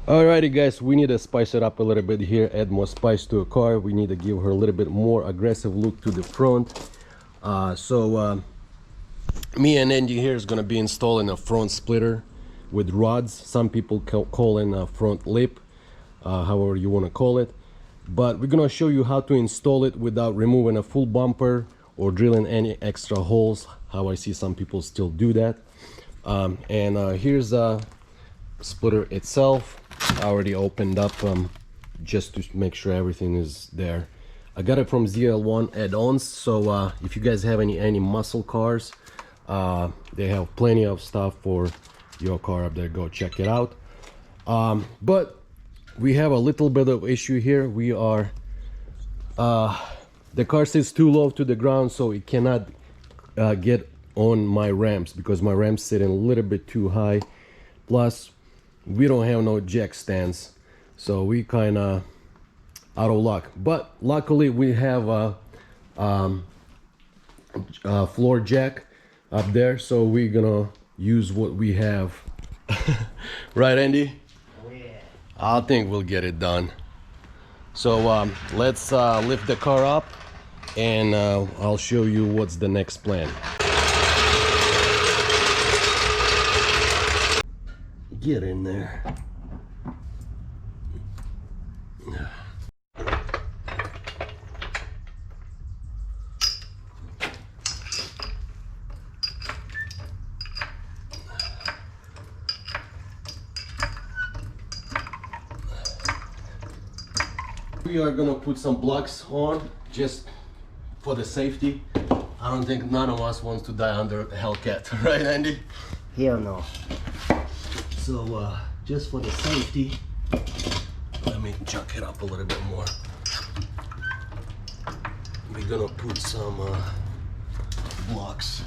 Alrighty guys, we need to spice it up a little bit here, add more spice to a car. We need to give her a little bit more aggressive look to the front. Me and Andy here is going to be installing a front splitter with rods. Some people call it a front lip, however you want to call it. But we're going to show you how to install it without removing a full bumper or drilling any extra holes, how I see some people still do that. Here's a splitter itself. I already opened up just to make sure everything is there. I got it from ZL1 add-ons, so if you guys have any muscle cars, they have plenty of stuff for your car up there. Go check it out. But we have a little bit of issue here. We are the car sits too low to the ground, so it cannot get on my ramps because my ramps sitting a little bit too high. Plus we don't have no jack stands, so we kind of out of luck. But luckily we have a floor jack up there, so we're gonna use what we have. Right, Andy? Oh yeah. I think we'll get it done. So let's lift the car up, and I'll show you what's the next plan. Get in there. We are gonna put some blocks on just for the safety. I don't think none of us wants to die under a Hellcat, right, Andy? Hell no. So just for the safety, let me chuck it up a little bit more. We're gonna put some blocks.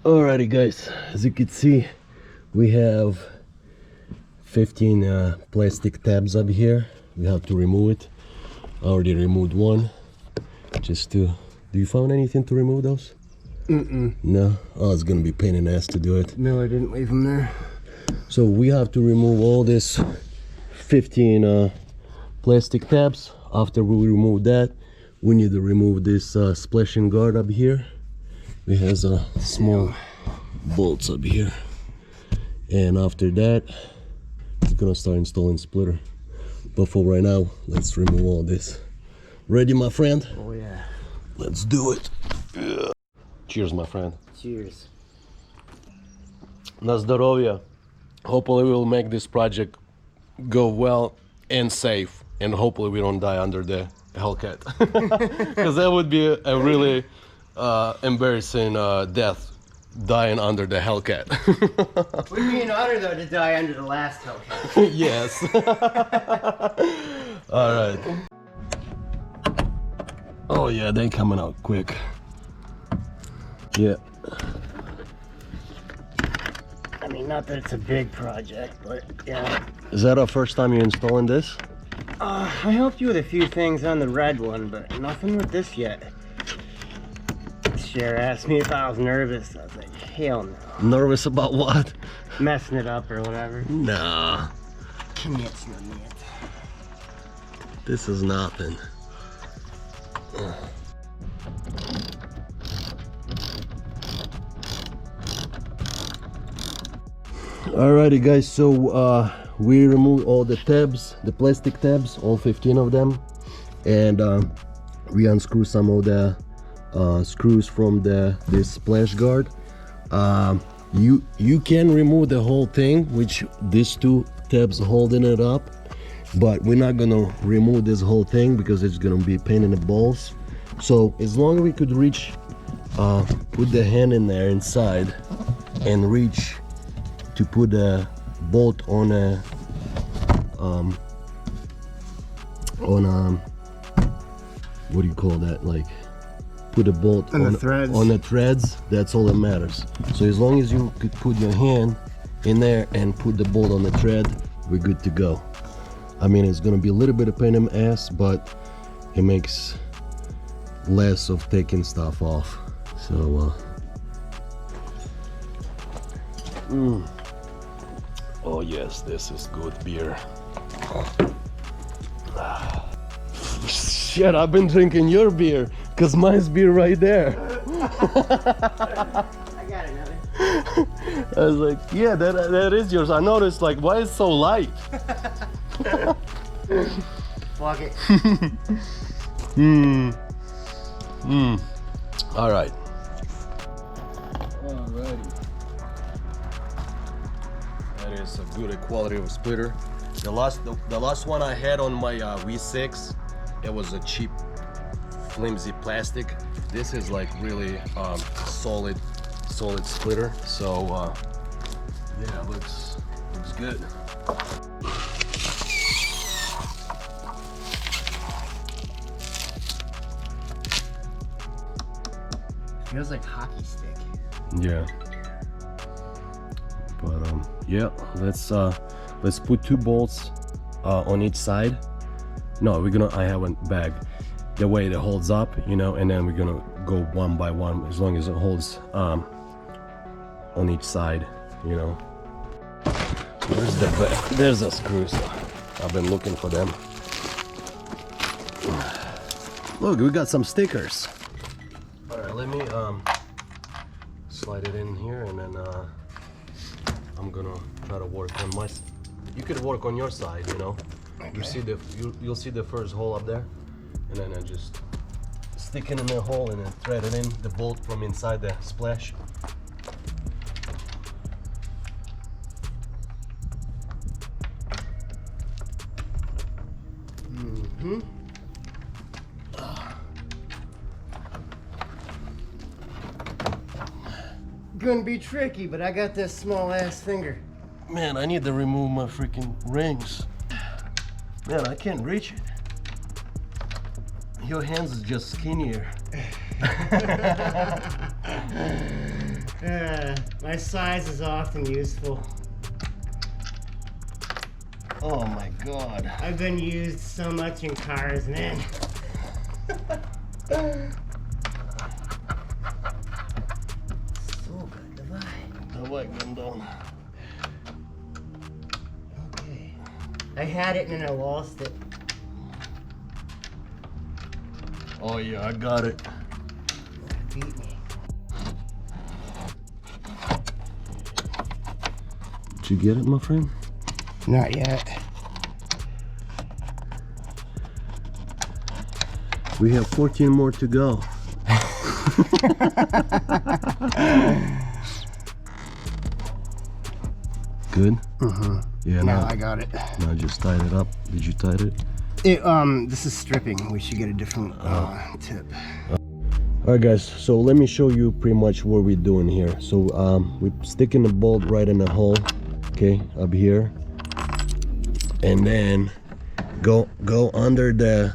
Alrighty guys, as you can see, we have 15 plastic tabs up here. We have to remove it. I already removed one. Just to, do you find anything to remove those? No? Oh, it's gonna be a pain in the ass to do it. No, I didn't leave them there. So we have to remove all this 15 plastic tabs. After we remove that, we need to remove this splashing guard up here. It has a small bolts up here. And after that, we're gonna start installing splitter. But for right now, let's remove all this. Ready, my friend? Oh yeah. Let's do it. Yeah. Cheers, my friend. Cheers. Na zdrowie. Hopefully we'll make this project go well and safe, and hopefully we don't die under the Hellcat. Because that would be a really embarrassing death, dying under the Hellcat. It would be an honor though to die under the last Hellcat. Yes. All right. Oh yeah, they coming out quick. Yeah. I mean, not that it's a big project, but yeah. Is that our first time you're installing this? I helped you with a few things on the red one, but nothing with this yet. Cher asked me if I was nervous. I was like, hell no. Nervous about what? Messing it up or whatever. Nah. Knit's no knit. This is nothing. Alrighty guys, so we removed all the tabs, the plastic tabs, all 15 of them, and we unscrew some of the screws from this splash guard. You can remove the whole thing, which these two tabs holding it up, but we're not gonna remove this whole thing because it's gonna be a pain in the balls. So as long as we could reach, put the hand in there inside and reach to put a bolt on a what do you call that, like put a bolt on the threads, that's all that matters. So as long as you could put your hand in there and put the bolt on the thread, we're good to go. I mean, it's gonna be a little bit of pain in the ass, but it makes less of taking stuff off. So oh yes, this is good beer. Shit, I've been drinking your beer because mine's beer right there. I got another. I was like, yeah, that is yours. I noticed, like, why is it so light? Fuck it. All right. Alrighty. That is a good quality of splitter. The last one I had on my V6, it was a cheap, flimsy plastic. This is like really solid splitter. So yeah, looks good. Feels like hockey stick. Yeah. But yeah, let's put 2 bolts on each side. No, I have a bag. The way it holds up, you know, and then we're gonna go one by one as long as it holds on each side, you know. There's the screws. I've been looking for them. Look, we got some stickers. All right, let me slide it in here, and then I'm gonna try to work on my. You could work on your side, you know. Okay. You see you'll see the first hole up there, and then I just stick it in the hole and then thread it in the bolt from inside the splash. Gonna be tricky, but I got this small ass finger. Man, I need to remove my freaking rings. Man, I can't reach it. Your hands is just skinnier. My size is often useful. Oh my god. I've been used so much in cars, man. Okay. I had it and I lost it. Oh yeah, I got it. Beat me. Did you get it, my friend? Not yet. We have 14 more to go. Good? Yeah, now I got it. Now just tied it up. Did you tie it? This is stripping. We should get a different tip. Alright guys, so let me show you pretty much what we're doing here. So we're sticking the bolt right in the hole, okay, up here. And then go under the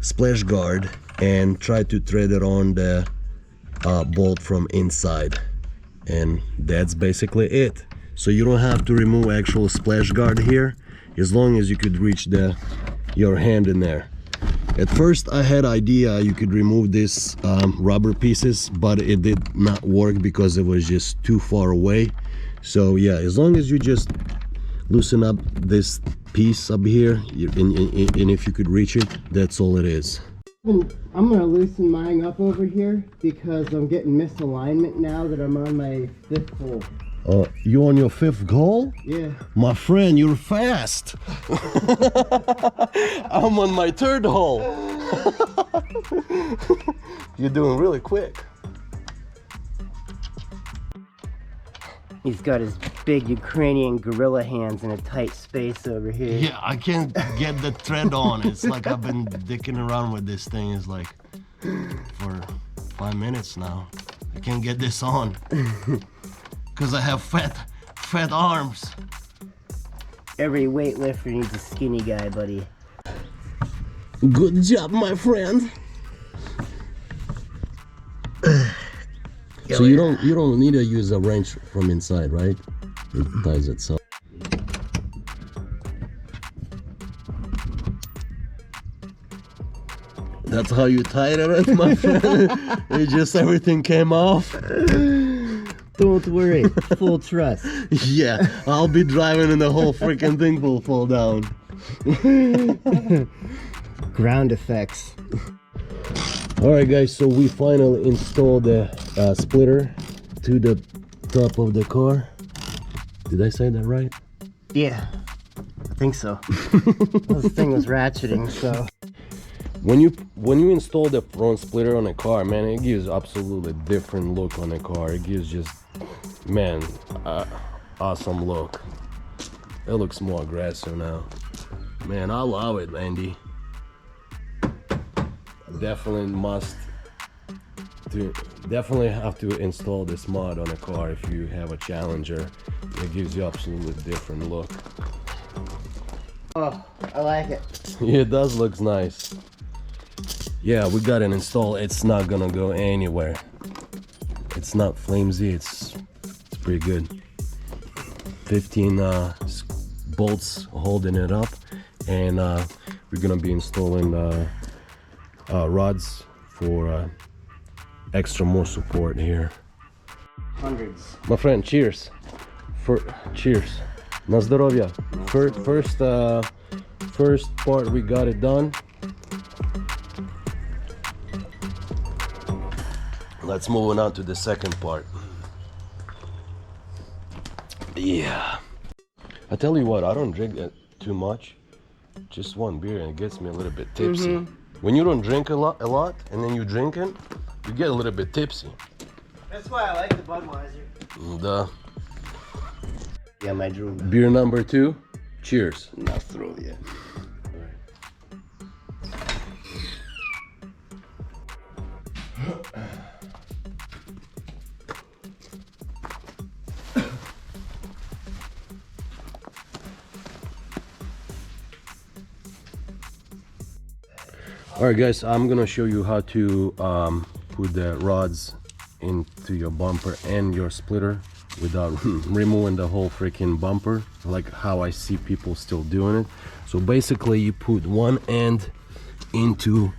splash guard and try to thread it on the bolt from inside. And that's basically it. So you don't have to remove actual splash guard here, as long as you could reach your hand in there. At first I had idea you could remove this rubber pieces, but it did not work because it was just too far away. So yeah, as long as you just loosen up this piece up here, and if you could reach it, that's all it is. I'm gonna loosen mine up over here because I'm getting misalignment now that I'm on my 5th hole. You on your 5th hole? Yeah. My friend, you're fast. I'm on my 3rd hole. You're doing really quick. He's got his big Ukrainian gorilla hands in a tight space over here. Yeah, I can't get the thread on. It's like I've been dicking around with this thing. It's like for 5 minutes now. I can't get this on. Because I have fat arms. Every weightlifter needs a skinny guy, buddy. Good job, my friend. So you don't need to use a wrench from inside, right? It ties itself. That's how you tighten it, my friend. It just everything came off. Don't worry, full trust. Yeah, I'll be driving and the whole freaking thing will fall down. Ground effects. Alright guys, so we finally installed the splitter to the top of the car. Did I say that right? Yeah, I think so. This thing was ratcheting, so. When you install the front splitter on a car, man, it gives absolutely different look on a car. It gives just, man, awesome look. It looks more aggressive now. Man, I love it, Andy. Definitely have to install this mod on a car if you have a Challenger. It gives you absolutely different look. Oh, I like it. Yeah, it does look nice. Yeah, we got it installed. It's not gonna go anywhere. It's not flimsy. It's pretty good. 15 bolts holding it up, and we're gonna be installing rods for extra more support here. Hundreds. My friend, cheers. Cheers. Na zdrowie. First part we got it done. Let's move on to the second part. Yeah. I tell you what, I don't drink too much. Just one beer and it gets me a little bit tipsy. When you don't drink a lot and then you drink it, you get a little bit tipsy. That's why I like the Budweiser. And, Yeah, my drew. beer number 2. Cheers. Na zdrowie. Alright guys, I'm gonna show you how to put the rods into your bumper and your splitter without removing the whole freaking bumper, like how I see people still doing it. So basically you put one end into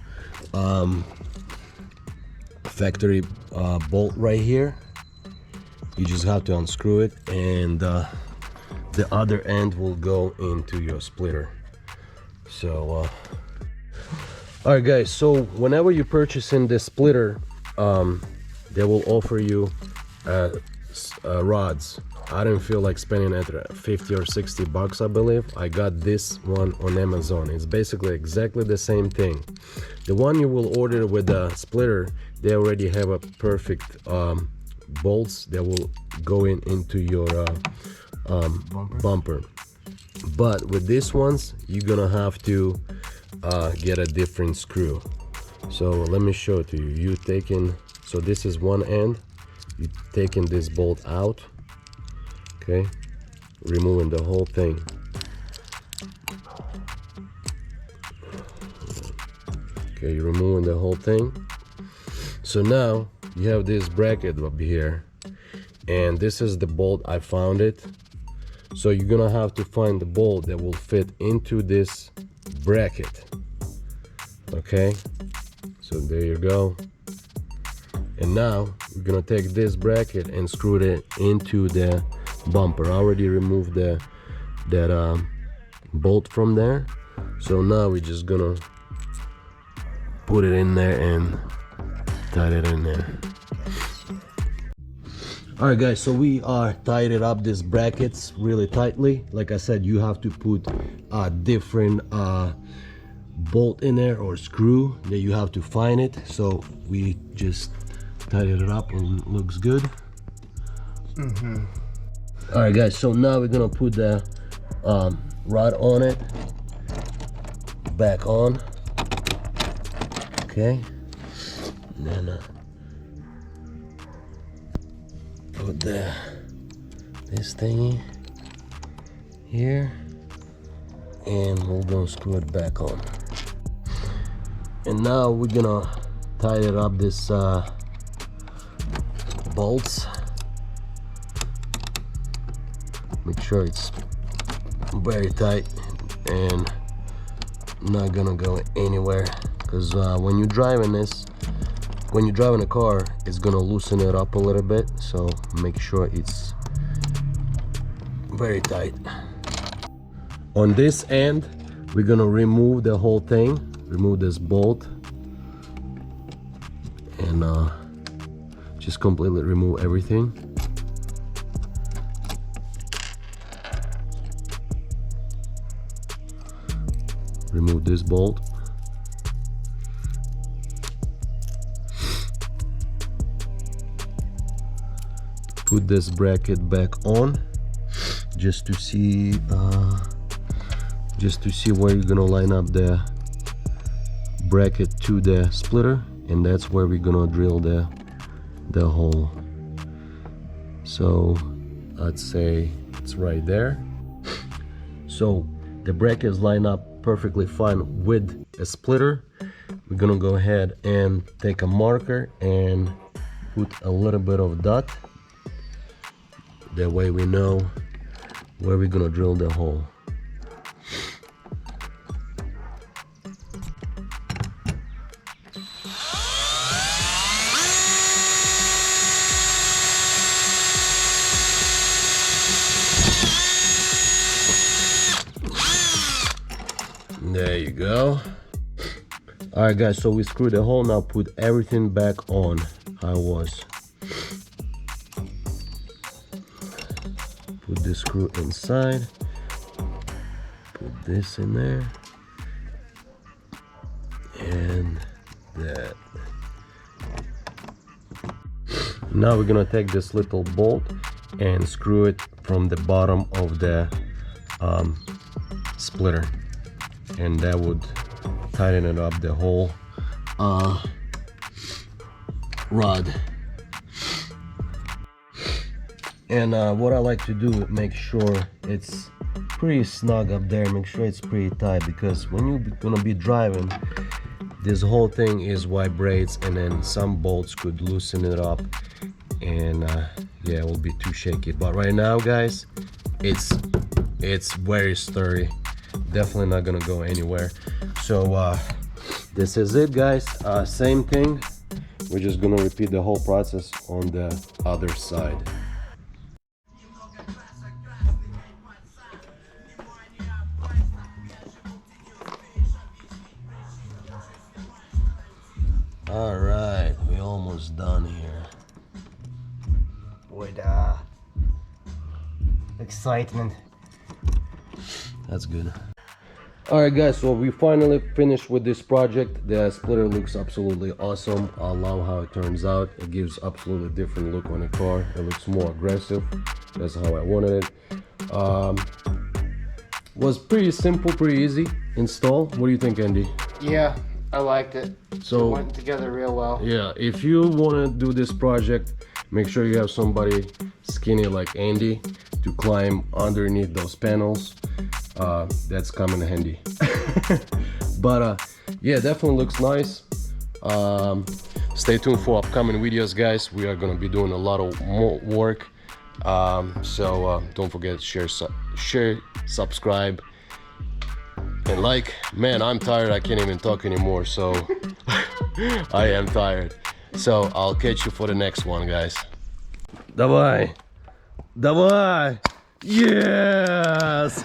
factory bolt right here. You just have to unscrew it, and the other end will go into your splitter. So alright guys, so whenever you're purchasing this splitter, they will offer you rods. I didn't feel like spending extra 50 or 60 bucks, I believe. I got this one on Amazon. It's basically exactly the same thing. The one you will order with the splitter, they already have a perfect bolts that will go into your bumper. But with these ones, you're gonna have to get a different screw. So let me show it to you. So this is one end. You taking this bolt out, okay, removing the whole thing. Okay, you're removing the whole thing. So now you have this bracket up here, and this is the bolt. I found it. So you're gonna have to find the bolt that will fit into this bracket. Okay, so there you go. And now we're gonna take this bracket and screw it into the bumper. I already removed that bolt from there. So now we're just gonna put it in there and tie it in there. Alright guys, so we are tied it up, these brackets, really tightly. Like I said, you have to put a different bolt in there or screw that you have to find it. So we just tied it up and it looks good. Alright guys, so now we're gonna put the rod on it, back on. Okay, and then put this thingy here, and we're gonna screw it back on. And now we're gonna tie it up, this bolts. Make sure it's very tight and not gonna go anywhere, because because when you're driving a car, it's gonna loosen it up a little bit, so make sure it's very tight. On this end, we're gonna remove the whole thing, remove this bolt, and just completely remove everything. Remove this bolt. Put this bracket back on, just to see where you're gonna line up the bracket to the splitter, and that's where we're gonna drill the hole. So I'd say it's right there. So the brackets line up perfectly fine with a splitter. We're gonna go ahead and take a marker and put a little bit of dot. That way we know where we're gonna drill the hole. There you go. All right guys, so we screwed the hole. Now put everything back on how it was. Put the screw inside, put this in there, and that. Now we're gonna take this little bolt and screw it from the bottom of the splitter, and that would tighten it up, the whole rod. And what I like to do is make sure it's pretty snug up there, make sure it's pretty tight, because when you're gonna be driving, this whole thing is vibrates, and then some bolts could loosen it up, and yeah, it will be too shaky. But right now guys, it's very sturdy, definitely not gonna go anywhere. So this is it guys. Same thing, we're just gonna repeat the whole process on the other side. All right, we're almost done here. With excitement. That's good. All right guys, so we finally finished with this project. The splitter looks absolutely awesome. I love how it turns out. It gives absolutely different look on the car. It looks more aggressive. That's how I wanted it. Was pretty simple, pretty easy install. What do you think, Andy? Yeah, I liked it. So it went together real well. Yeah, if you want to do this project, make sure you have somebody skinny like Andy to climb underneath those panels. That's coming handy. But yeah, definitely looks nice. Stay tuned for upcoming videos guys. We are going to be doing a lot of more work, so don't forget to share, subscribe, and like. Man, I'm tired, I can't even talk anymore, so I am tired. So I'll catch you for the next one guys. Давай, давай. Yes!